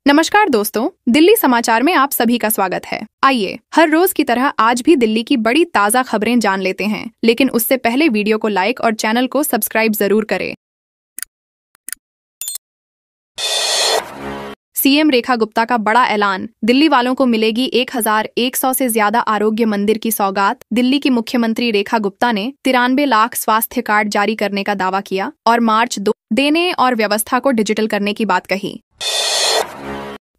नमस्कार दोस्तों, दिल्ली समाचार में आप सभी का स्वागत है। आइए हर रोज की तरह आज भी दिल्ली की बड़ी ताजा खबरें जान लेते हैं, लेकिन उससे पहले वीडियो को लाइक और चैनल को सब्सक्राइब जरूर करें। सीएम रेखा गुप्ता का बड़ा ऐलान, दिल्ली वालों को मिलेगी 1100 से ज्यादा आरोग्य मंदिर की सौगात। दिल्ली की मुख्यमंत्री रेखा गुप्ता ने 93 लाख स्वास्थ्य कार्ड जारी करने का दावा किया और मार्च 2 देने और व्यवस्था को डिजिटल करने की बात कही।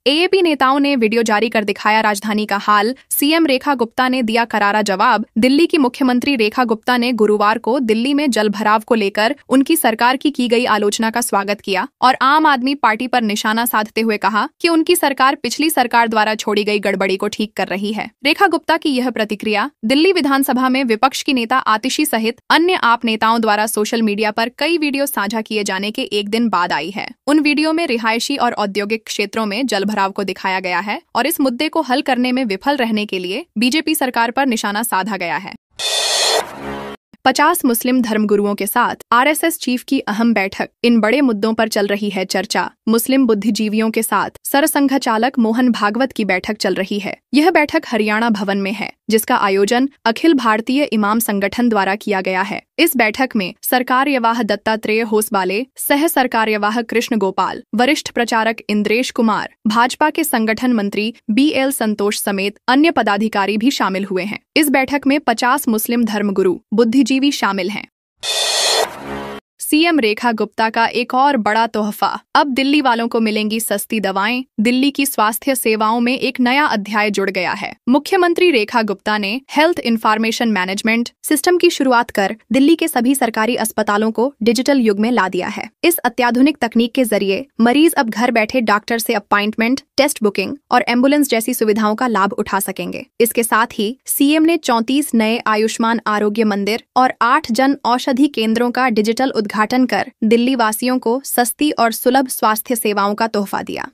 एएपी नेताओं ने वीडियो जारी कर दिखाया राजधानी का हाल। सीएम रेखा गुप्ता ने दिया करारा जवाब। दिल्ली की मुख्यमंत्री रेखा गुप्ता ने गुरुवार को दिल्ली में जल भराव को लेकर उनकी सरकार की गई आलोचना का स्वागत किया और आम आदमी पार्टी पर निशाना साधते हुए कहा कि उनकी सरकार पिछली सरकार द्वारा छोड़ी गई गड़बड़ी को ठीक कर रही है। रेखा गुप्ता की यह प्रतिक्रिया दिल्ली विधानसभा में विपक्ष की नेता आतिशी सहित अन्य आप नेताओं द्वारा सोशल मीडिया पर कई वीडियो साझा किए जाने के एक दिन बाद आई है। उन वीडियो में रिहायशी और औद्योगिक क्षेत्रों में जल भराव को दिखाया गया है और इस मुद्दे को हल करने में विफल रहने के लिए बीजेपी सरकार पर निशाना साधा गया है। 50 मुस्लिम धर्मगुरुओं के साथ आरएसएस चीफ की अहम बैठक। इन बड़े मुद्दों पर चल रही है चर्चा। मुस्लिम बुद्धिजीवियों के साथ सरसंघचालक मोहन भागवत की बैठक चल रही है। यह बैठक हरियाणा भवन में है, जिसका आयोजन अखिल भारतीय इमाम संगठन द्वारा किया गया है। इस बैठक में सरकार्यवाह दत्तात्रेय होसबाले, सह सरकार्यवाह कृष्ण गोपाल, वरिष्ठ प्रचारक इंद्रेश कुमार, भाजपा के संगठन मंत्री बीएल संतोष समेत अन्य पदाधिकारी भी शामिल हुए हैं। इस बैठक में 50 मुस्लिम धर्मगुरु बुद्धिजीवी शामिल हैं। सीएम रेखा गुप्ता का एक और बड़ा तोहफा, अब दिल्ली वालों को मिलेंगी सस्ती दवाएं। दिल्ली की स्वास्थ्य सेवाओं में एक नया अध्याय जुड़ गया है। मुख्यमंत्री रेखा गुप्ता ने हेल्थ इंफॉर्मेशन मैनेजमेंट सिस्टम की शुरुआत कर दिल्ली के सभी सरकारी अस्पतालों को डिजिटल युग में ला दिया है। इस अत्याधुनिक तकनीक के जरिए मरीज अब घर बैठे डॉक्टर से अपॉइंटमेंट, टेस्ट बुकिंग और एम्बुलेंस जैसी सुविधाओं का लाभ उठा सकेंगे। इसके साथ ही सीएम ने 34 नए आयुष्मान आरोग्य मंदिर और 8 जन औषधि केंद्रों का डिजिटल उद्घाटन कर दिल्ली वासियों को सस्ती और सुलभ स्वास्थ्य सेवाओं का तोहफा दिया।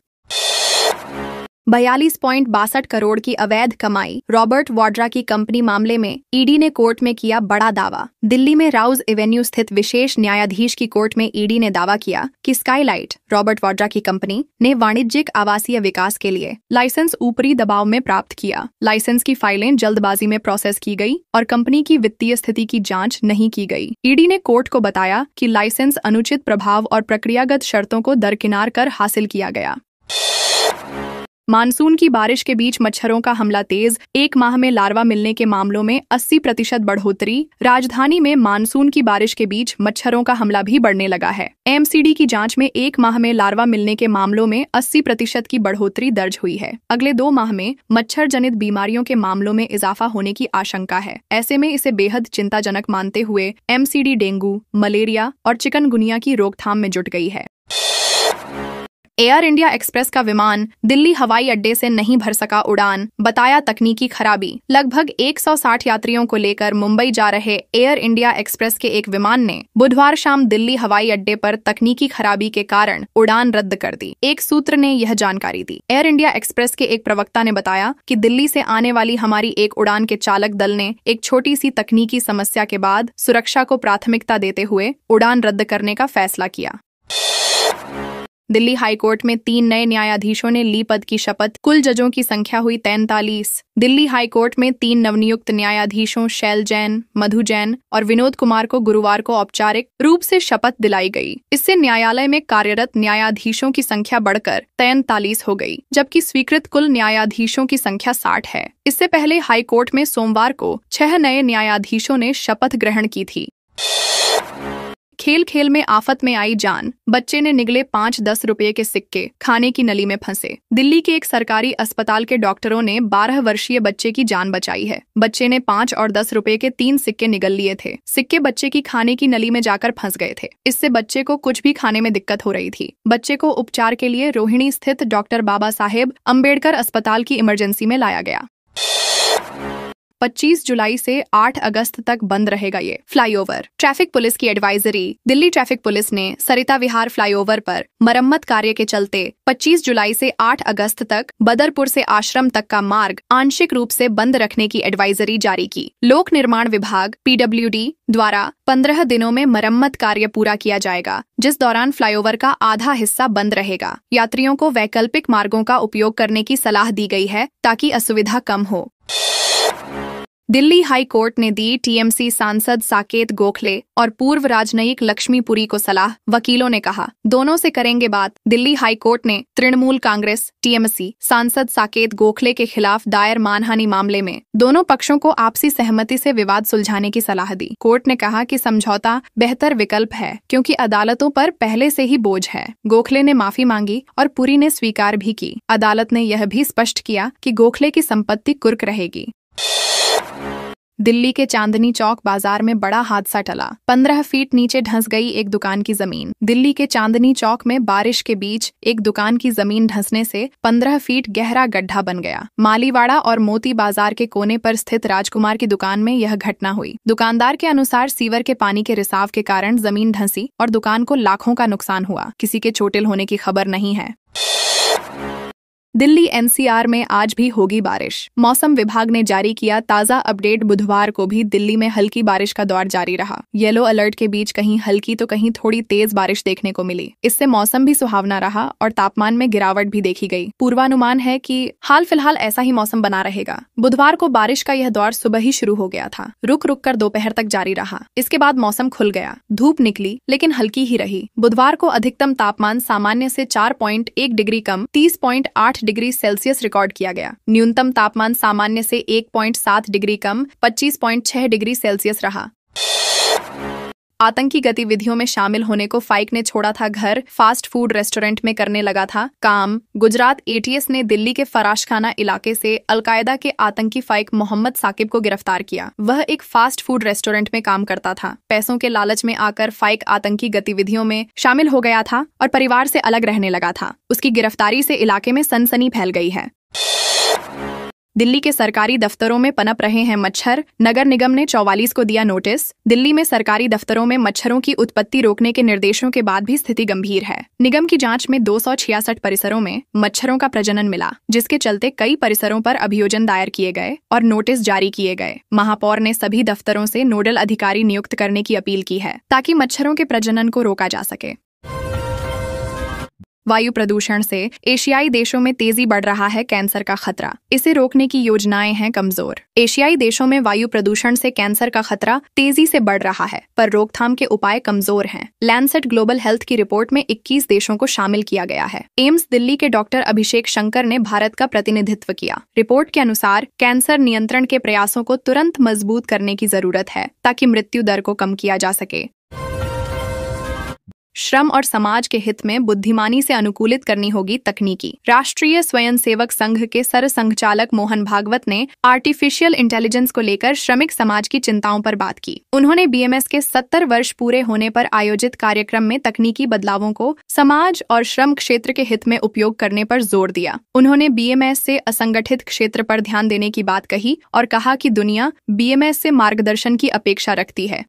42.62 करोड़ की अवैध कमाई, रॉबर्ट वाड्रा की कंपनी मामले में ईडी ने कोर्ट में किया बड़ा दावा। दिल्ली में राउज एवेन्यू स्थित विशेष न्यायाधीश की कोर्ट में ईडी ने दावा किया कि स्काईलाइट, रॉबर्ट वाड्रा की कंपनी, ने वाणिज्यिक आवासीय विकास के लिए लाइसेंस ऊपरी दबाव में प्राप्त किया। लाइसेंस की फाइलें जल्दबाजी में प्रोसेस की गई और कंपनी की वित्तीय स्थिति की जांच नहीं की गई। ईडी ने कोर्ट को बताया कि लाइसेंस अनुचित प्रभाव और प्रक्रियागत शर्तों को दरकिनार कर हासिल किया गया। मानसून की बारिश के बीच मच्छरों का हमला तेज, एक माह में लार्वा मिलने के मामलों में 80% बढ़ोतरी। राजधानी में मानसून की बारिश के बीच मच्छरों का हमला भी बढ़ने लगा है। एमसीडी की जांच में एक माह में लार्वा मिलने के मामलों में 80% की बढ़ोतरी दर्ज हुई है। अगले 2 माह में मच्छर जनित बीमारियों के मामलों में इजाफा होने की आशंका है। ऐसे में इसे बेहद चिंताजनक मानते हुए एमसीडी डेंगू, मलेरिया और चिकनगुनिया की रोकथाम में जुट गई है। एयर इंडिया एक्सप्रेस का विमान दिल्ली हवाई अड्डे से नहीं भर सका उड़ान, बताया तकनीकी खराबी। लगभग 160 यात्रियों को लेकर मुंबई जा रहे एयर इंडिया एक्सप्रेस के एक विमान ने बुधवार शाम दिल्ली हवाई अड्डे पर तकनीकी खराबी के कारण उड़ान रद्द कर दी। एक सूत्र ने यह जानकारी दी। एयर इंडिया एक्सप्रेस के एक प्रवक्ता ने बताया कि दिल्ली से आने वाली हमारी एक उड़ान के चालक दल ने एक छोटी सी तकनीकी समस्या के बाद सुरक्षा को प्राथमिकता देते हुए उड़ान रद्द करने का फैसला किया। दिल्ली हाईकोर्ट में 3 नए न्यायाधीशों ने ली पद की शपथ, कुल जजों की संख्या हुई 43। दिल्ली हाईकोर्ट में 3 नवनियुक्त न्यायाधीशों शैल जैन, मधु जैन और विनोद कुमार को गुरुवार को औपचारिक रूप से शपथ दिलाई गई। इससे न्यायालय में कार्यरत न्यायाधीशों की संख्या बढ़कर 43 हो गई, जबकि स्वीकृत कुल न्यायाधीशों की संख्या 60 है। इससे पहले हाईकोर्ट में सोमवार को 6 नए न्यायाधीशों ने शपथ ग्रहण की थी। खेल खेल में आफत में आई जान, बच्चे ने निगले 5-10 रुपए के सिक्के, खाने की नली में फंसे। दिल्ली के एक सरकारी अस्पताल के डॉक्टरों ने 12 वर्षीय बच्चे की जान बचाई है। बच्चे ने 5 और 10 रुपए के 3 सिक्के निगल लिए थे। सिक्के बच्चे की खाने की नली में जाकर फंस गए थे। इससे बच्चे को कुछ भी खाने में दिक्कत हो रही थी। बच्चे को उपचार के लिए रोहिणी स्थित डॉक्टर बाबा साहेब अम्बेडकर अस्पताल की इमरजेंसी में लाया गया। 25 जुलाई से 8 अगस्त तक बंद रहेगा ये फ्लाईओवर। ट्रैफिक पुलिस की एडवाइजरी। दिल्ली ट्रैफिक पुलिस ने सरिता विहार फ्लाईओवर पर मरम्मत कार्य के चलते 25 जुलाई से 8 अगस्त तक बदरपुर से आश्रम तक का मार्ग आंशिक रूप से बंद रखने की एडवाइजरी जारी की। लोक निर्माण विभाग PWD द्वारा 15 दिनों में मरम्मत कार्य पूरा किया जाएगा, जिस दौरान फ्लाईओवर का आधा हिस्सा बंद रहेगा। यात्रियों को वैकल्पिक मार्गों का उपयोग करने की सलाह दी गई है ताकि असुविधा कम हो। दिल्ली हाई कोर्ट ने दी TMC सांसद साकेत गोखले और पूर्व राजनयिक लक्ष्मीपुरी को सलाह। वकीलों ने कहा, दोनों से करेंगे बात। दिल्ली हाई कोर्ट ने तृणमूल कांग्रेस TMC सांसद साकेत गोखले के खिलाफ दायर मानहानि मामले में दोनों पक्षों को आपसी सहमति से विवाद सुलझाने की सलाह दी। कोर्ट ने कहा कि समझौता बेहतर विकल्प है क्योंकि अदालतों पर पहले से ही बोझ है। गोखले ने माफी मांगी और पुरी ने स्वीकार भी की। अदालत ने यह भी स्पष्ट किया कि गोखले की संपत्ति कुर्क रहेगी। दिल्ली के चांदनी चौक बाजार में बड़ा हादसा टला। 15 फीट नीचे धंस गई एक दुकान की जमीन। दिल्ली के चांदनी चौक में बारिश के बीच एक दुकान की जमीन धंसने से 15 फीट गहरा गड्ढा बन गया। मालीवाड़ा और मोती बाजार के कोने पर स्थित राजकुमार की दुकान में यह घटना हुई। दुकानदार के अनुसार सीवर के पानी के रिसाव के कारण जमीन धंसी और दुकान को लाखों का नुकसान हुआ। किसी के चोटिल होने की खबर नहीं है। दिल्ली NCR में आज भी होगी बारिश। मौसम विभाग ने जारी किया ताज़ा अपडेट। बुधवार को भी दिल्ली में हल्की बारिश का दौर जारी रहा। येलो अलर्ट के बीच कहीं हल्की तो कहीं थोड़ी तेज बारिश देखने को मिली। इससे मौसम भी सुहावना रहा और तापमान में गिरावट भी देखी गई। पूर्वानुमान है कि हाल फिलहाल ऐसा ही मौसम बना रहेगा। बुधवार को बारिश का यह दौर सुबह ही शुरू हो गया था। रुक रुक कर दोपहर तक जारी रहा। इसके बाद मौसम खुल गया, धूप निकली लेकिन हल्की ही रही। बुधवार को अधिकतम तापमान सामान्य से 4.1 डिग्री कम 30.8 डिग्री सेल्सियस रिकॉर्ड किया गया। न्यूनतम तापमान सामान्य से 1.7 डिग्री कम 25.6 डिग्री सेल्सियस रहा। आतंकी गतिविधियों में शामिल होने को फाइक ने छोड़ा था घर, फास्ट फूड रेस्टोरेंट में करने लगा था काम। गुजरात ATS ने दिल्ली के फराशखाना इलाके से अलकायदा के आतंकी फाइक मोहम्मद साकिब को गिरफ्तार किया। वह एक फास्ट फूड रेस्टोरेंट में काम करता था। पैसों के लालच में आकर फाइक आतंकी गतिविधियों में शामिल हो गया था और परिवार से अलग रहने लगा था। उसकी गिरफ्तारी से इलाके में सनसनी फैल गई है। दिल्ली के सरकारी दफ्तरों में पनप रहे हैं मच्छर। नगर निगम ने 44 को दिया नोटिस। दिल्ली में सरकारी दफ्तरों में मच्छरों की उत्पत्ति रोकने के निर्देशों के बाद भी स्थिति गंभीर है। निगम की जांच में 266 परिसरों में मच्छरों का प्रजनन मिला, जिसके चलते कई परिसरों पर अभियोजन दायर किए गए और नोटिस जारी किए गए। महापौर ने सभी दफ्तरों से नोडल अधिकारी नियुक्त करने की अपील की है ताकि मच्छरों के प्रजनन को रोका जा सके। वायु प्रदूषण से एशियाई देशों में तेजी बढ़ रहा है कैंसर का खतरा। इसे रोकने की योजनाएं हैं कमजोर। एशियाई देशों में वायु प्रदूषण से कैंसर का खतरा तेजी से बढ़ रहा है, पर रोकथाम के उपाय कमजोर हैं। लैंसेट ग्लोबल हेल्थ की रिपोर्ट में 21 देशों को शामिल किया गया है। एम्स दिल्ली के डॉक्टर अभिषेक शंकर ने भारत का प्रतिनिधित्व किया। रिपोर्ट के अनुसार कैंसर नियंत्रण के प्रयासों को तुरंत मजबूत करने की जरूरत है ताकि मृत्यु दर को कम किया जा सके। श्रम और समाज के हित में बुद्धिमानी से अनुकूलित करनी होगी तकनीकी। राष्ट्रीय स्वयंसेवक संघ के सरसंघचालक मोहन भागवत ने आर्टिफिशियल इंटेलिजेंस को लेकर श्रमिक समाज की चिंताओं पर बात की। उन्होंने BMS के 70 वर्ष पूरे होने पर आयोजित कार्यक्रम में तकनीकी बदलावों को समाज और श्रम क्षेत्र के हित में उपयोग करने पर जोर दिया। उन्होंने BMS से असंगठित क्षेत्र पर ध्यान देने की बात कही और कहा कि दुनिया BMS से मार्गदर्शन की अपेक्षा रखती है।